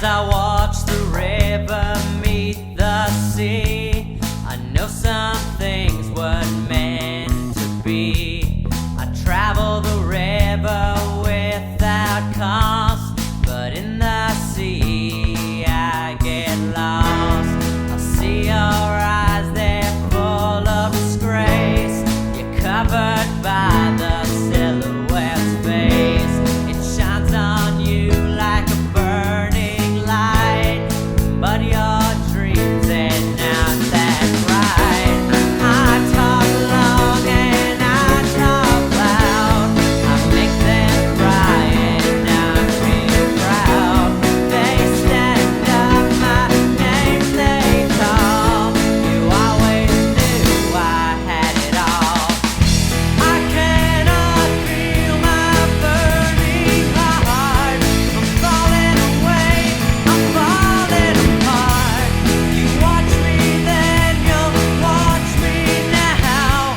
As I watch the river meet the sea, I know some things weren't meant to be. I travel the river without cost, but in the sea I get lost. I see your eyes, they're full of disgrace. You're covered by the silhouette's face. It shines on you like a burning light, but your dreams ain't not that bright. I talk long and I talk loud. I make them cry and I feel proud. They stand up, my name they call. You always knew I had it all. I cannot feel my burning heart. I'm falling away, I'm falling apart. You watch me then, you'll watch me now.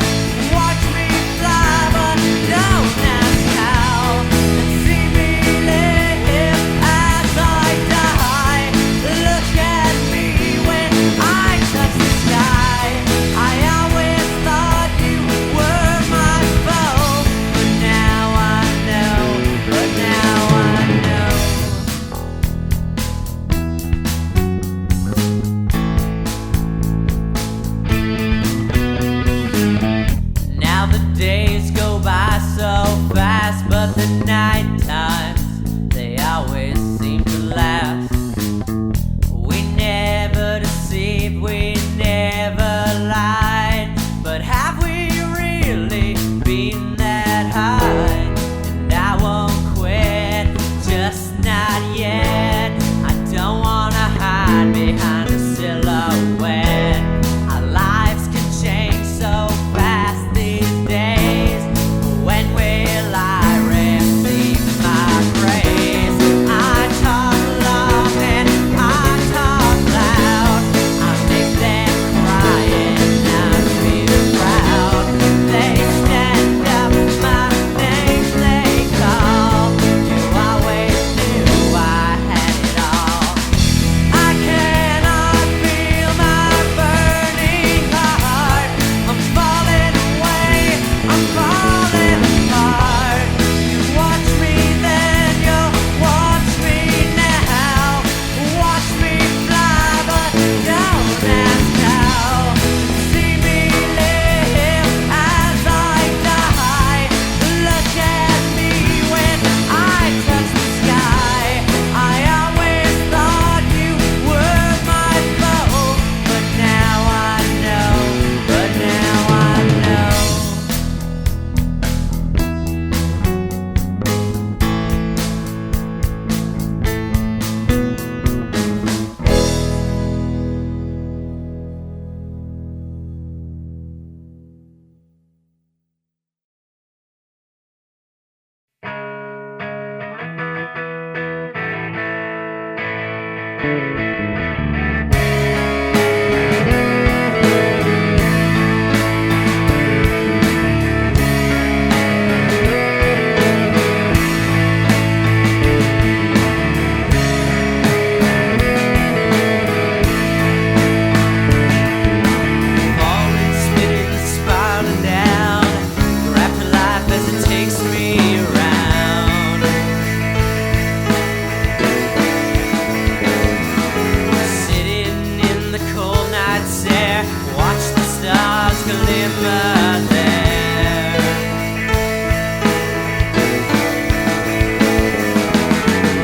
Watch me fly, but don't ask how. And see me live as I die. Look at me when I touch the sky. I always thought you were my foe, but now I know, but now I know. Now the days go by so fast, but the night times, they always seem to last. We never deceived, we never lied, but have we really been that high? And I won't quit, just not yet. I don't wanna hide behind a silhouette. Our lives can change so fast these days. When will I receive my praise? I talk long and I talk loud. I make them cry and I feel proud. They stand up, my name they call. You always knew I had it all. I cannot feel my burning heart. I'm falling away, I'm falling apart. You watch me then, you'll watch me now. Watch me fly, but don't ask how. See me live as I die. Look at me when I touch the sky. I always thought you were my foe, but now I know, but now I know. Falling, spinning, spiraling down. Wrapped in life as it takes me around. Sitting in the cold night's air, watch the stars glimmer there.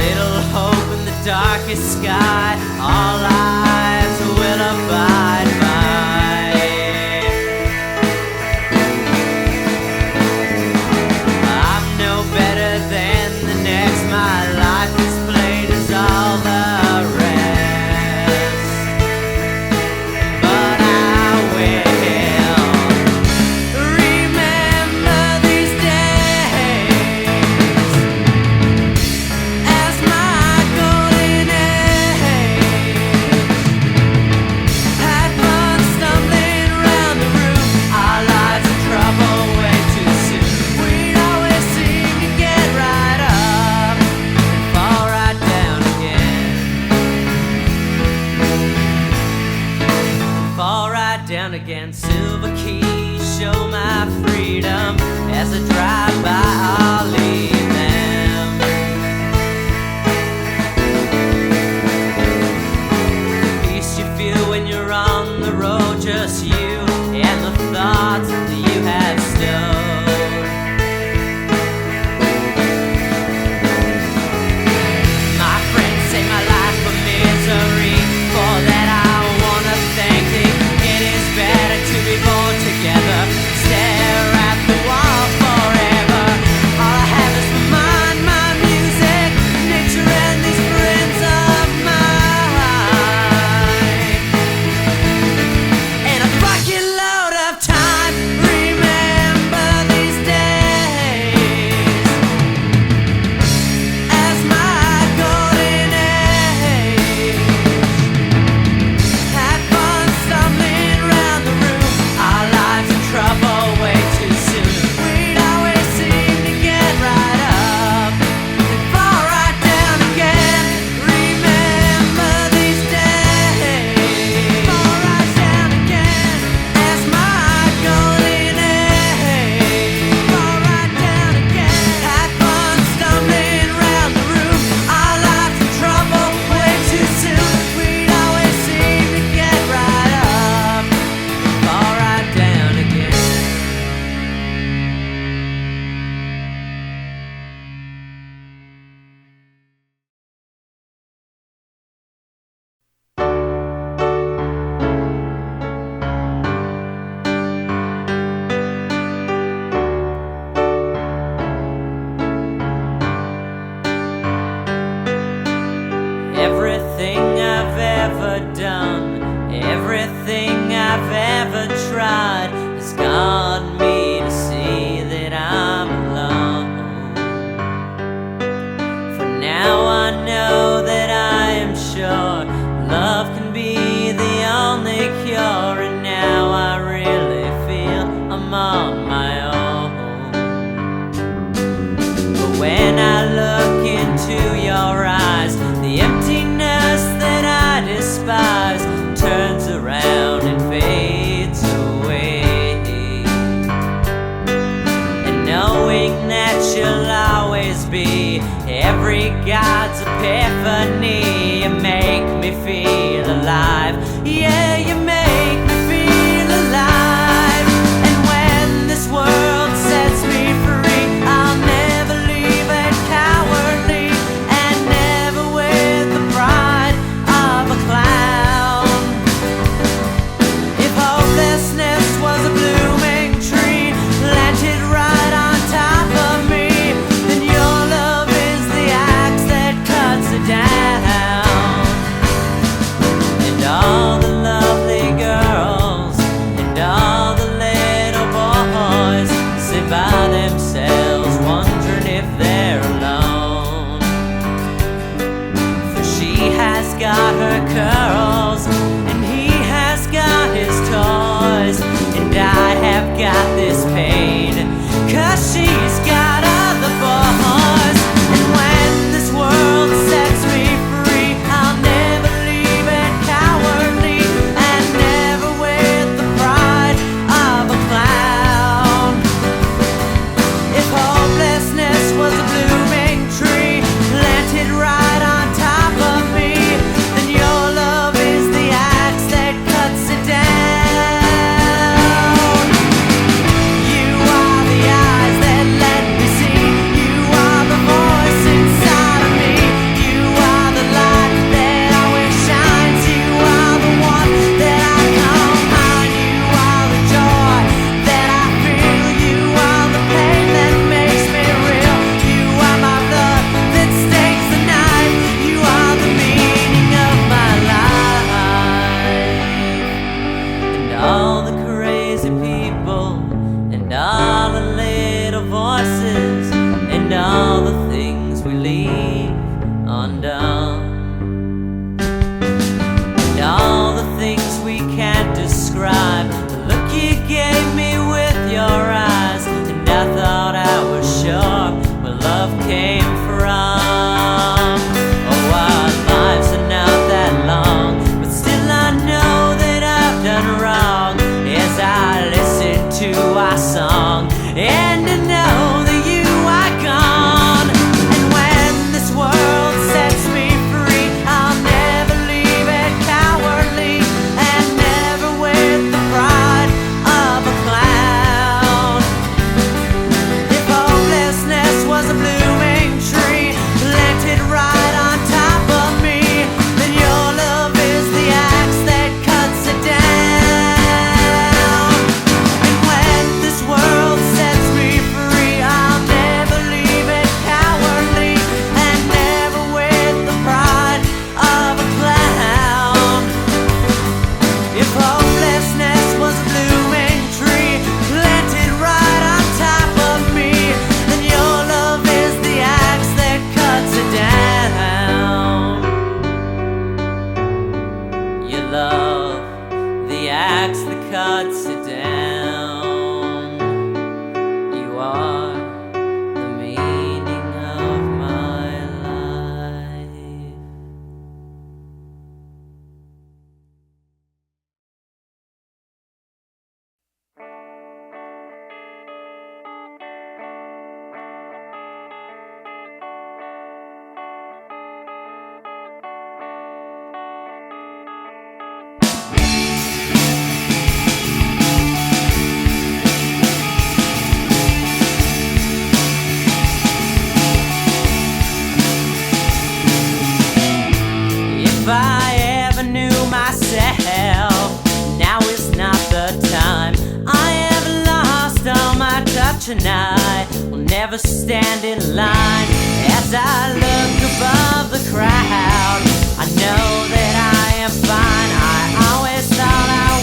Little hope in the darkest sky, all eyes will abide by. I'm no better than the next, my life is played as all the rest. But I will remember these days as my golden age. everything I've ever tried has gotten me to see that I'm alone. For now I know that I am sure love can be the only cure, and now I really feel I'm on my own. But when I look into your eyes, the emptiness that I despise turns around and fades away. And knowing that you'll always be every God's epiphany, you make me feel alive. Yeah, you make me feel alive. And when this world sets me free, I'll never leave it cowardly, and never with the pride of a clown. If hopelessness was a blooming tree planted right on top of me, then your love is the axe that cuts it down. And all the lovely girls and all the little boys sit by themselves wondering if they're alone. For she has got her curls and he has got his toys, and I have got this pain 'cause she's got other boys. And when this world sets me free, I'll never leave it cowardly, and never with the pride of a clown. If hopelessness was a blooming tree planted right on top of me, then your love is the axe that cuts it down. You are the eyes that let me see. You are the voice inside of me. You are the light that always shines. You are the one that I call mine. You are the joy that I feel. You are the pain that makes me real. You are my blood that stains the night. You are the meaning of my life. And all the crazy people, and all the little voices, and all the things we leave undone, and all the things we can't describe. The look you gave me with your eyes, and I thought I was sure where love came from. Oh, our lives are not that long, but still I know that I've done wrong as I listen to our song, and to know that you are gone. And when this world sets me free, I'll never leave it cowardly, and never with the pride of a clown. If hopelessness was a blooming tree planted right on top of me, then your love is the axe that cuts it down. And when this world sets me free, I'll never leave it cowardly, and never with the pride of a clown. If hopelessness was a blooming tree planted right on top of me, then your love is the axe that cuts it down. Your love, the axe that cuts it down. You are the meaning of my life. If I ever knew myself, now is not the time. I have lost all my touch, and I will never stand in line. As I look above the crowd, I know that I am fine. I always thought I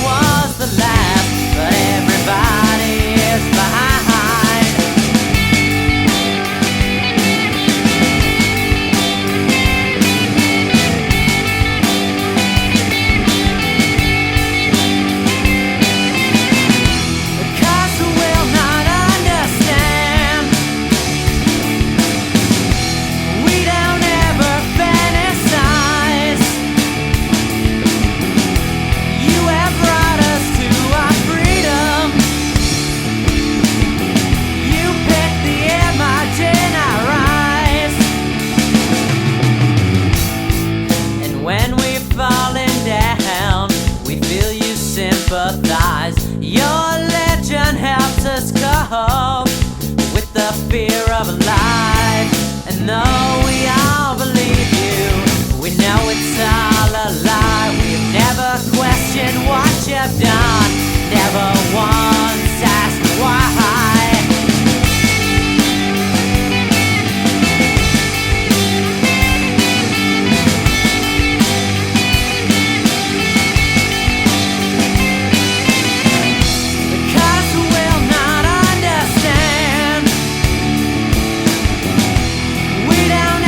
though we all believe you, we know it's all a lie. We've never questioned what you've done, never once asked why. We don't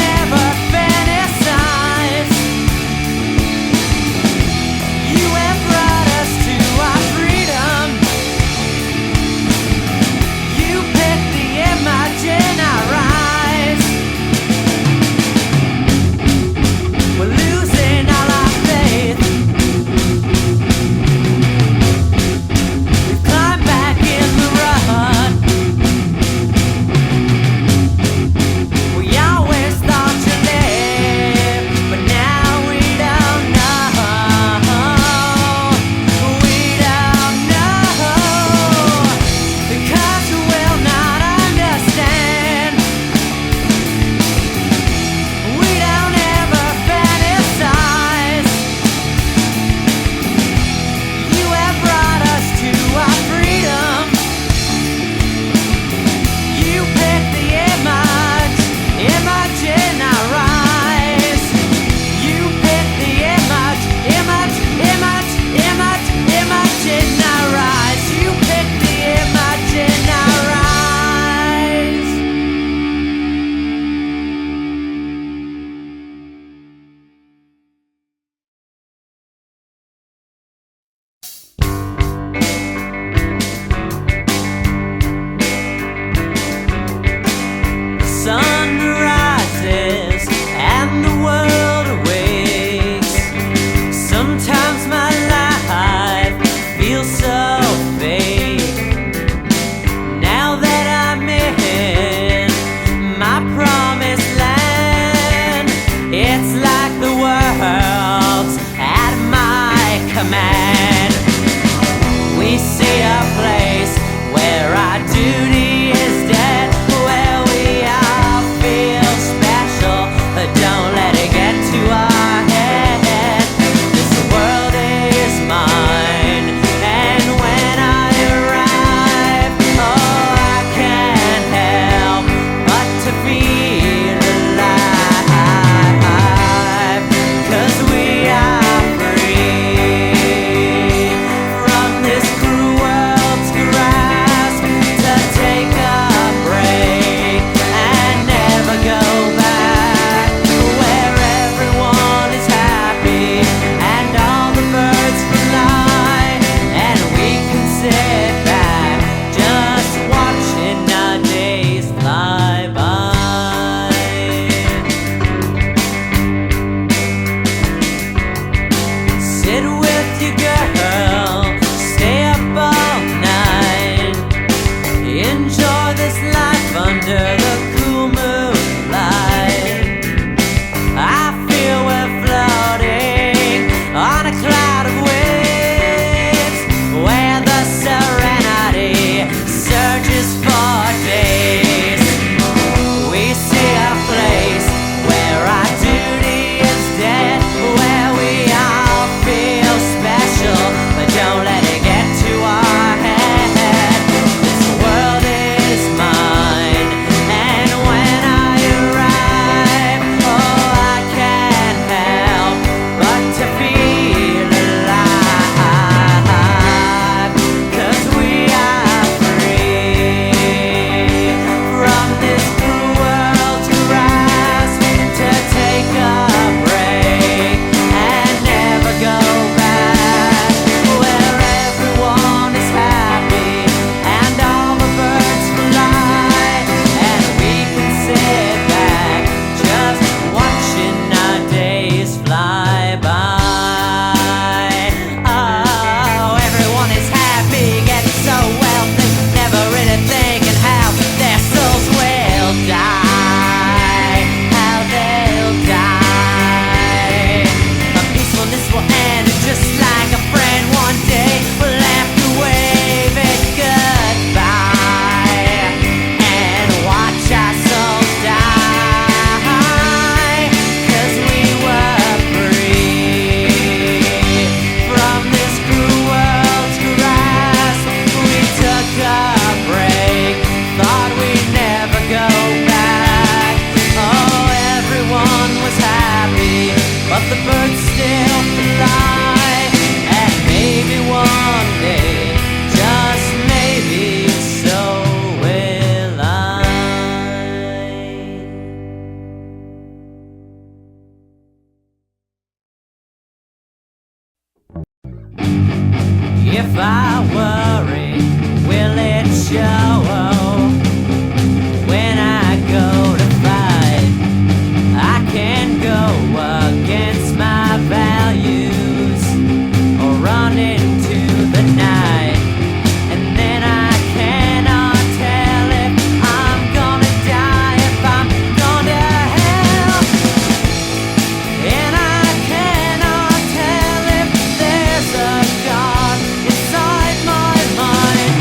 If I worry, will it show? When I go to fight, I can go against my values or run into the night, and then I cannot tell if I'm gonna die, if I'm going to hell, and I cannot tell if there's a God inside my mind.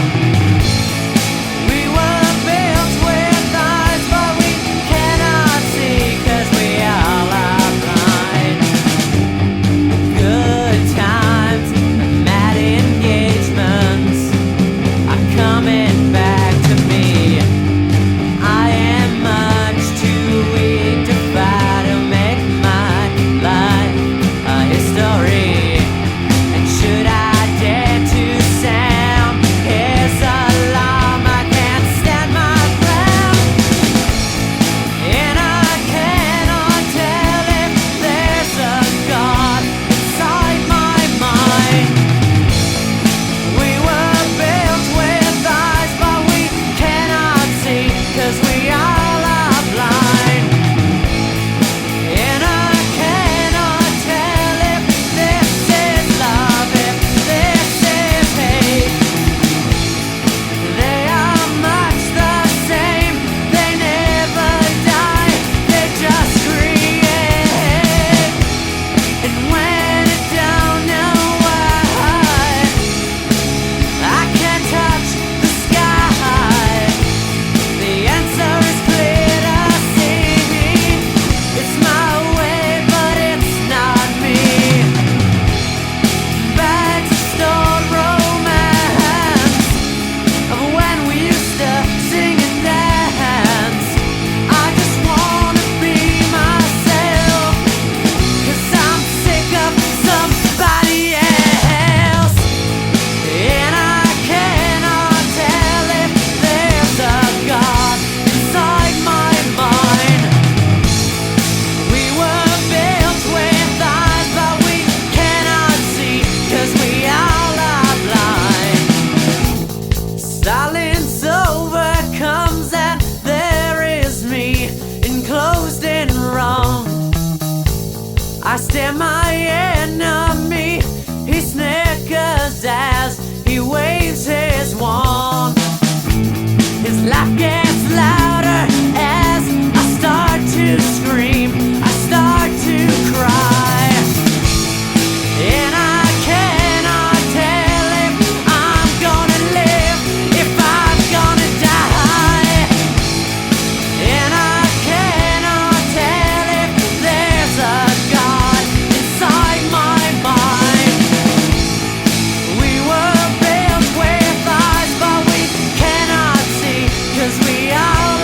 We were built with eyes, but we cannot see, 'cause we all are blind. Good times, the mad engagements are coming back to me. I am much too weak to fight to make my life a history. And should I dare to sound his alarm, I can't stand my ground. And I cannot tell if there's a God inside my mind. We were built with eyes, but we cannot see, 'cause we all are blind. And I cannot tell if this is love, if this is hate. They are much the same, they never die, they just create. And when I don't know why, I can't touch the sky. The answer is clear to see. It's my way, but it's not me. Bags of stored romance of when we used to sing and dance. I just wanna be myself, 'cause I'm sick of somebody else. And I cannot tell if there's a God inside my mind. We were built with eyes, but we cannot see, 'cause we all are blind. Silence overcomes, and there is me, enclosed and wrong. I stare my enemy, he snickers as he waves his wand. His laugh gets louder as I start to scream, I start to cry. And I cannot tell if I'm gonna live, if I'm gonna die. And I cannot tell if there's a God inside my mind. We were built with eyes, but we cannot see, 'cause we all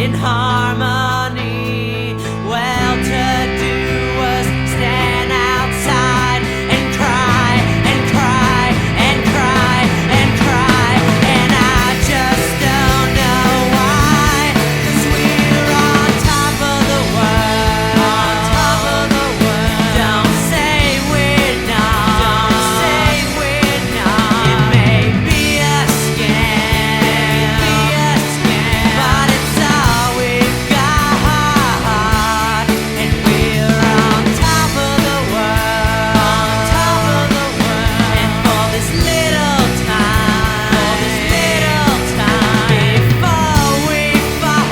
in harmony. Well, to do was stand outside and cry and cry and cry and cry, and I just don't know why, 'cause we're on top of the world, on top of the world. Don't say we're not, don't say we're not. It may be a scam, but it's all we've got, and we're on top of the world, on top of the world. And for this little time, before we fall,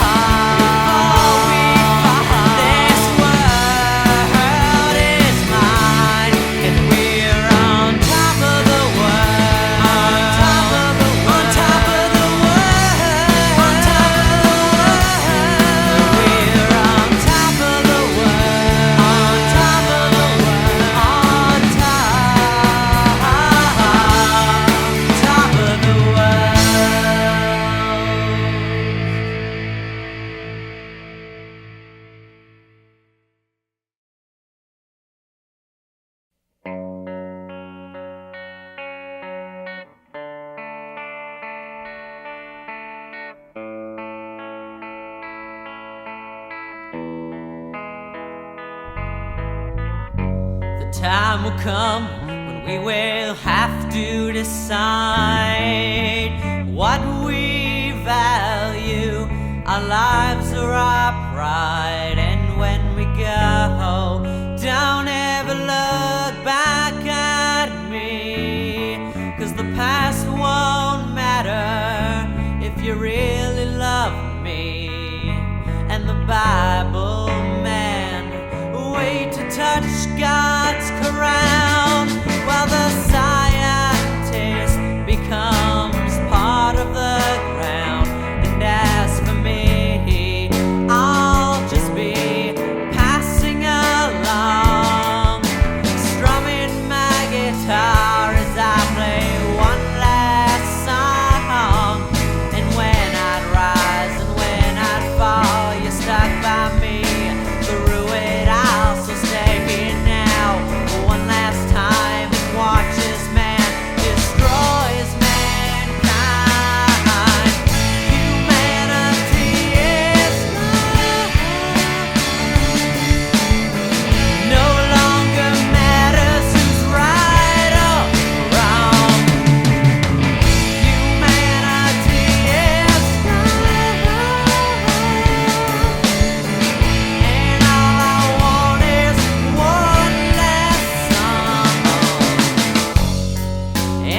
this world is mine, and we're on top of the world, on top of the world, on top of the world, on top of the world. We're on top of the world, on top of the world, on top of the world. The time will come when we will have to decide what we value, our lives or our pride. And when we go, don't ever look back at me, 'cause the past won't matter if you really love me. And the Bible man, wait to touch God's crown, while the scientist becomes part of the ground. And as for me, I'll just be passing along, strumming my guitar as I play one last song. And when I'd rise and when I'd fall, you stuck by me through it all. So stay here now one last time and watch as man destroys mankind. Humanity is no longer matters who's right or wrong. Humanity is and all I want is one last song.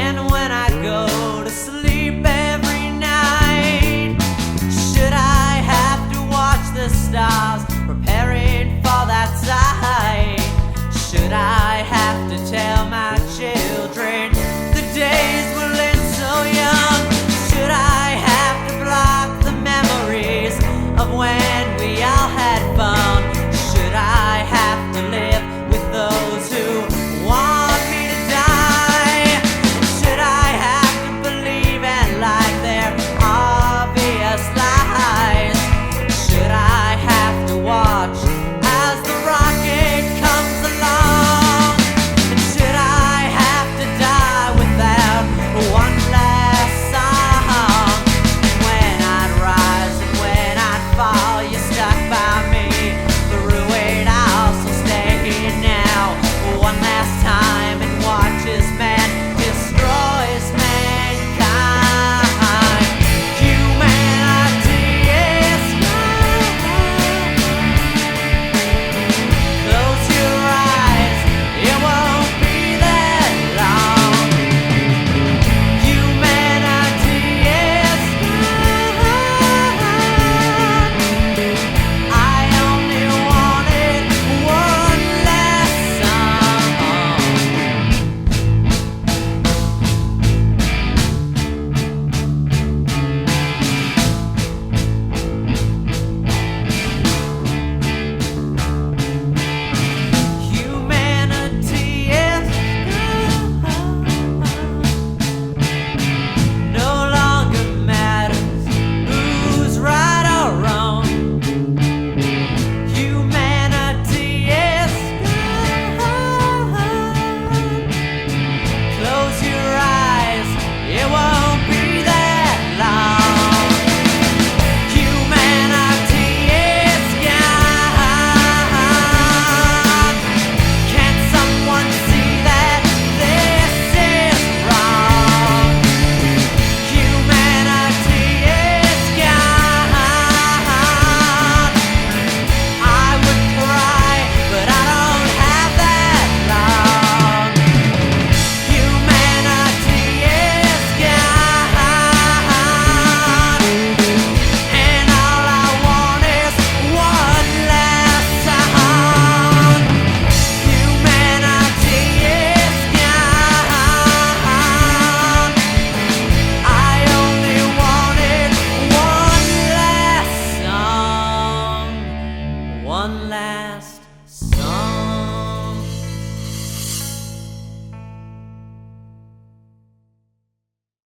And when I go to sleep every night, should I have to watch the stars preparing for that sight? Should I have to tell my children the days will end so young? Should I have to block the memories of when